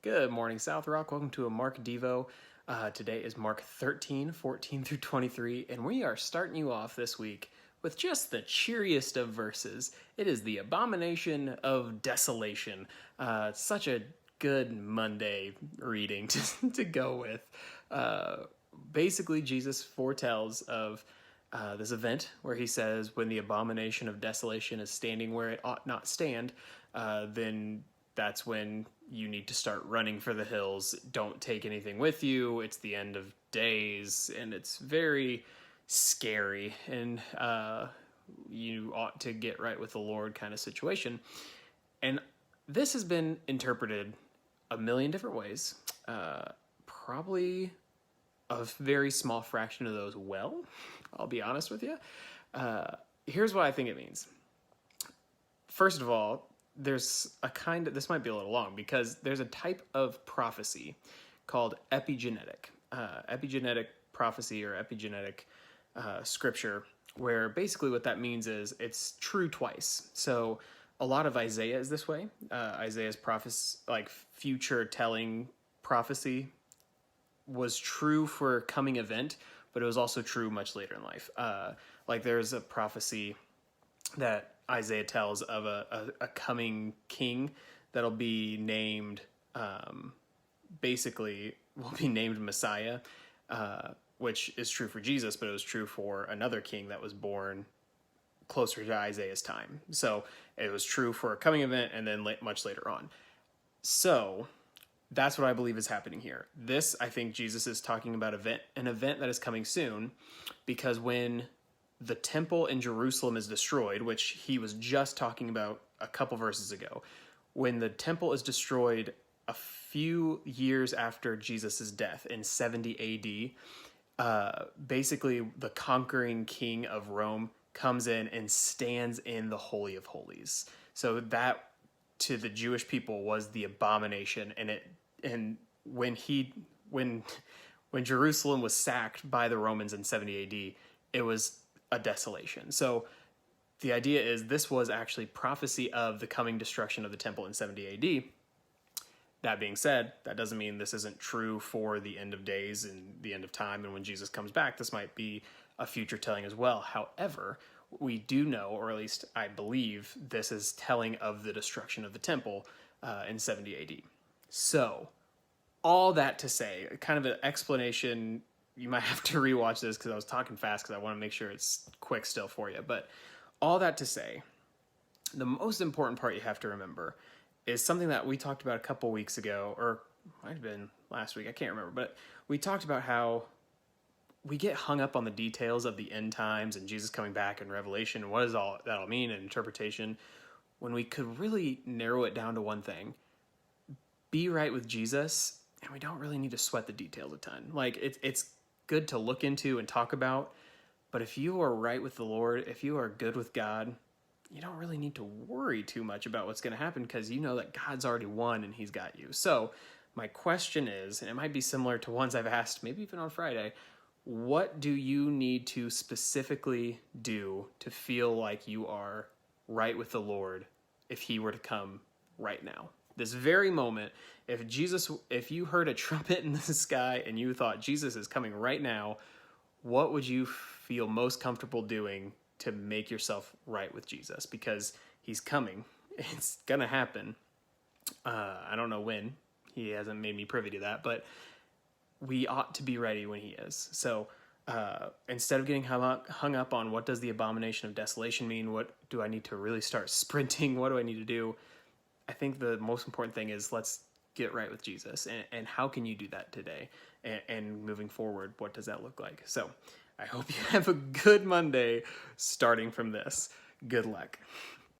Good morning, South Rock. Welcome to a Mark Devo. Today is Mark 13, 14 through 23, and we are starting you off this week with just the cheeriest of verses. It is the abomination of desolation. Such a good Monday reading to go with. Basically, Jesus foretells of this event where he says, when the abomination of desolation is standing where it ought not stand, then that's when you need to start running for the hills. Don't take anything with you. It's the end of days, and it's very scary, and you ought to get right with the Lord kind of situation. And this has been interpreted a million different ways. Probably a very small fraction of those well, I'll be honest with you. Here's what I think it means. First of all, there's this might be a little long, because there's a type of prophecy called epigenetic. Epigenetic prophecy or epigenetic scripture, where basically what that means is it's true twice. So a lot of Isaiah is this way. Isaiah's prophecy, like future telling prophecy, was true for a coming event, but it was also true much later in life. Like there's a prophecy that Isaiah tells of a coming king that'll be named, basically will be named Messiah, which is true for Jesus, but it was true for another king that was born closer to Isaiah's time. So it was true for a coming event and then much later on. So that's what I believe is happening here. This, I think Jesus is talking about an event that is coming soon, because when the temple in Jerusalem is destroyed, which he was just talking about a couple verses ago, when the temple is destroyed a few years after Jesus' death in 70 AD, basically the conquering king of Rome comes in and stands in the Holy of Holies. So that, to the Jewish people, was the abomination. And when Jerusalem was sacked by the Romans in 70 AD, it was a desolation. So the idea is this was actually prophecy of the coming destruction of the temple in 70 AD. That being said, that doesn't mean this isn't true for the end of days and the end of time, and when Jesus comes back, this might be a future telling as well. However, we do know, or at least I believe, this is telling of the destruction of the temple in 70 AD. So, all that to say, kind of an explanation. You might have to rewatch this because I was talking fast because I want to make sure it's quick still for you. But all that to say, the most important part you have to remember is something that we talked about a couple weeks ago, or might have been last week, I can't remember. But we talked about how we get hung up on the details of the end times and Jesus coming back and Revelation and what does all that'll mean and interpretation, when we could really narrow it down to one thing: be right with Jesus, and we don't really need to sweat the details a ton. Like it's good to look into and talk about, but if you are right with the Lord, if you are good with God, you don't really need to worry too much about what's going to happen, because you know that God's already won and he's got you. So my question is, and it might be similar to ones I've asked maybe even on Friday, what do you need to specifically do to feel like you are right with the Lord if he were to come right now? This very moment, if you heard a trumpet in the sky and you thought Jesus is coming right now, what would you feel most comfortable doing to make yourself right with Jesus? Because he's coming. It's going to happen. I don't know when. He hasn't made me privy to that, but we ought to be ready when he is. So instead of getting hung up on what does the abomination of desolation mean, what do I need to really start sprinting, what do I need to do, I think the most important thing is let's get right with Jesus. And how can you do that today? And moving forward, what does that look like? So I hope you have a good Monday starting from this. Good luck.